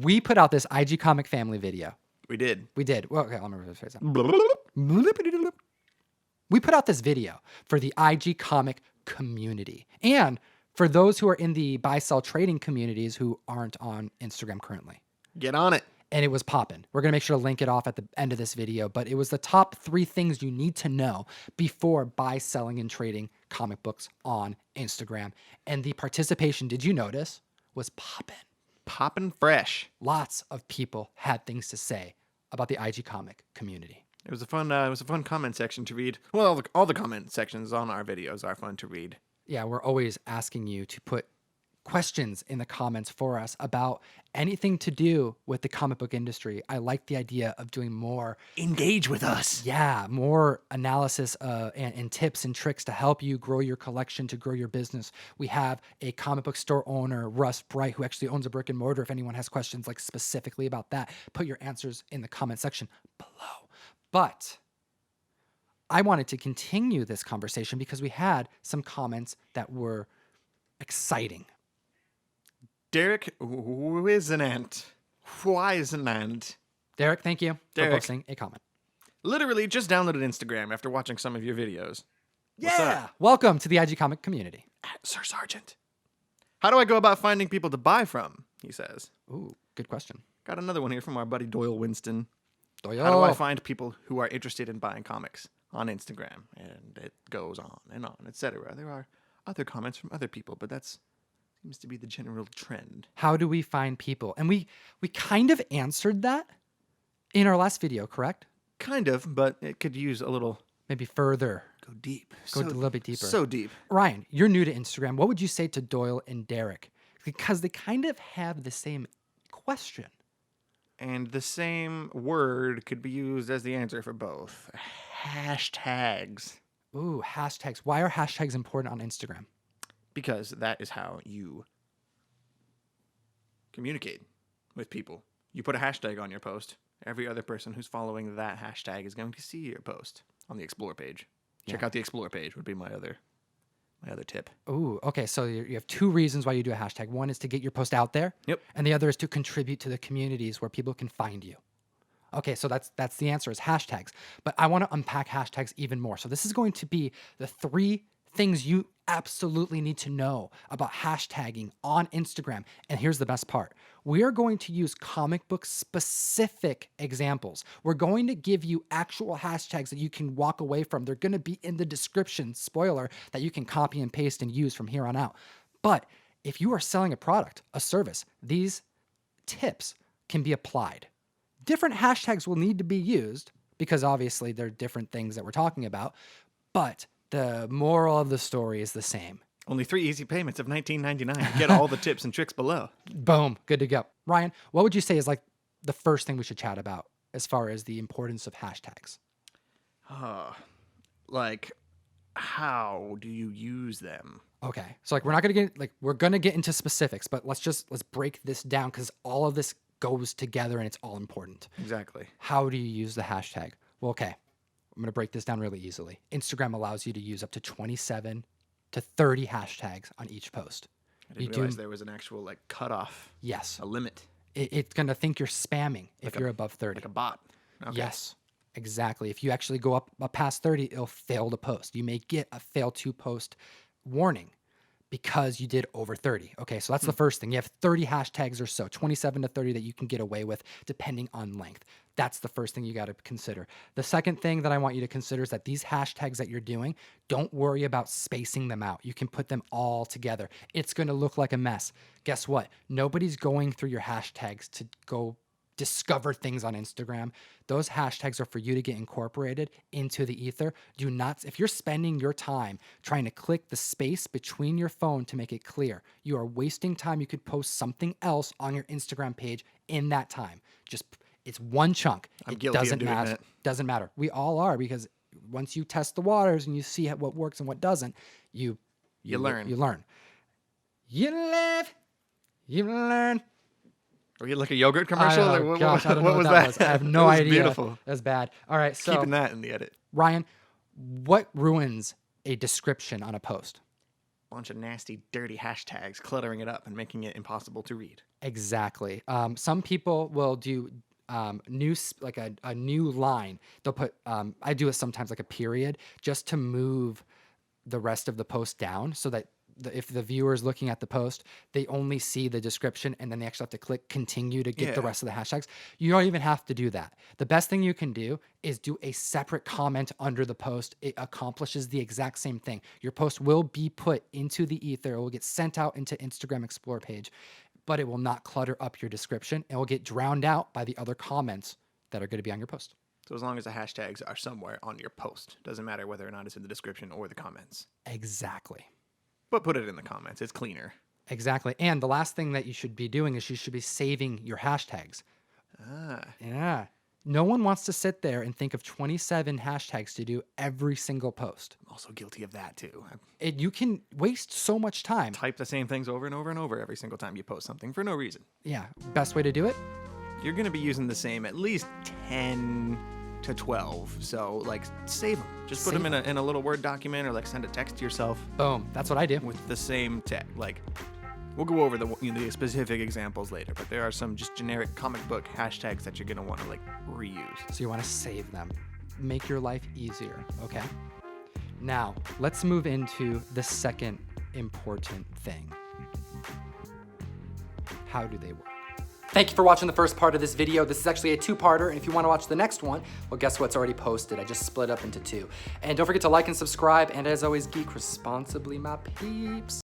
We put out this IG Comic Family video. We did. Well, okay, let me rephrase that. We put out this video for the IG Comic community and for those who are in the buy-sell trading communities who aren't on Instagram currently. Get on it. And it was popping. We're going to make sure to link it off at the end of this video, but it was the top 3 things you need to know before buy, selling, and trading comic books on Instagram. And the participation, did you notice, was popping. Popping fresh. Lots of people had things to say about the IG Comic community. It was a fun comment section to read. Well, all the comment sections on our videos are fun to read. Yeah, we're always asking you to put questions in the comments for us about anything to do with the comic book industry. I like the idea of doing more. Engage with us. Yeah, more analysis and tips and tricks to help you grow your collection, to grow your business. We have a comic book store owner, Russ, who actually owns a brick and mortar. If anyone has questions like specifically about that, put your answers in the comment section below. But I wanted to continue this conversation because we had some comments that were exciting. Derek Wisenant. Derek, thank you for posting a comment. Literally just downloaded Instagram after watching some of your videos. What's up? Welcome to the IG Comic community. Sir Sergeant. How do I go about finding people to buy from? He says. Ooh, good question. Got another one here from our buddy Doyle Winston. Doyle. How do I find people who are interested in buying comics on Instagram? And it goes on, etc. There are other comments from other people, but that's seems to be the general trend. How do we find people? And we kind of answered that in our last video, correct? Kind of, but it could use a little... Maybe further. Go deep. Go a little bit deeper. So deep. Ryan, you're new to Instagram. What would you say to Doyle and Derek? Because they kind of have the same question. And the same word could be used as the answer for both. Hashtags. Ooh, hashtags. Why are hashtags important on Instagram? Because that is how you communicate with people. You put a hashtag on your post. Every other person who's following that hashtag is going to see your post on the Explore page. Check out the Explore page would be my other tip. Ooh, okay. So you have 2 reasons why you do a hashtag. One is to get your post out there. Yep. And the other is to contribute to the communities where people can find you. Okay, so that's the answer is hashtags. But I want to unpack hashtags even more. So this is going to be the 3 things you absolutely need to know about hashtagging on Instagram. And here's the best part. We are going to use comic book specific examples. We're going to give you actual hashtags that you can walk away from. They're going to be in the description, spoiler, that you can copy and paste and use from here on out. But if you are selling a product, a service, these tips can be applied. Different hashtags will need to be used because obviously they're different things that we're talking about, but the moral of the story is the same. Only 3 easy payments of $19.99. Get all the tips and tricks below. Boom. Good to go. Ryan, what would you say is like the first thing we should chat about as far as the importance of hashtags? Like, how do you use them? Okay. So like we're going to get into specifics, but let's break this down because all of this goes together and it's all important. Exactly. How do you use the hashtag? Well, okay. I'm going to break this down really easily. Instagram allows you to use up to 27 to 30 hashtags on each post. I didn't realize there was an actual like cutoff. Yes. A limit. It's going to think you're spamming if you're above 30. Like a bot. Okay. Yes, exactly. If you actually go up past 30, it'll fail to post. You may get a fail to post warning because you did over 30. Okay, so that's the first thing. You have 30 hashtags or so, 27 to 30 that you can get away with depending on length. That's the first thing you got to consider. The second thing that I want you to consider is that these hashtags that you're doing, don't worry about spacing them out. You can put them all together. It's going to look like a mess. Guess what? Nobody's going through your hashtags to go discover things on Instagram. Those hashtags are for you to get incorporated into the ether. Do not, if you're spending your time trying to click the space between your phone to make it clear, you are wasting time. You could post something else on your Instagram page in that time. It's one chunk. I'm guilty of doing that. Doesn't matter. We all are, because once you test the waters and you see what works and what doesn't, you learn. You learn. You live. You learn. Were you like a yogurt commercial? I don't know what that was. I have no idea. Beautiful. That's bad. All right, so keeping that in the edit. Ryan, what ruins a description on a post? bunch of nasty, dirty hashtags cluttering it up and making it impossible to read. Exactly. Some people will do like a new line. They'll put, I do it sometimes like a period just to move the rest of the post down so that if the viewer is looking at the post, they only see the description and then they actually have to click continue to get the rest of the hashtags. You don't even have to do that. The best thing you can do is do a separate comment under the post. It accomplishes the exact same thing. Your post will be put into the ether. It will get sent out into Instagram Explore page, but it will not clutter up your description. It will get drowned out by the other comments that are going to be on your post. So as long as the hashtags are somewhere on your post, doesn't matter whether or not it's in the description or the comments. Exactly. But put it in the comments. It's cleaner. Exactly. And the last thing that you should be doing is you should be saving your hashtags. Yeah. No one wants to sit there and think of 27 hashtags to do every single post. I'm also guilty of that too. You can waste so much time. Type the same things over and over and over every single time you post something for no reason. Yeah. Best way to do it? You're going to be using the same at least 10 to 12. So like save them. Just put them in a little Word document or like send a text to yourself. Boom. That's what I do. With the same text. Like we'll go over the specific examples later, but there are some just generic comic book hashtags that you're going to want to like reuse. So you want to save them. Make your life easier. Okay. Now let's move into the second important thing. How do they work? Thank you for watching the first part of this video. This is actually a two-parter, and if you want to watch the next one, well, guess what's already posted. I just split up into two. And don't forget to like and subscribe, and as always, geek responsibly, my peeps.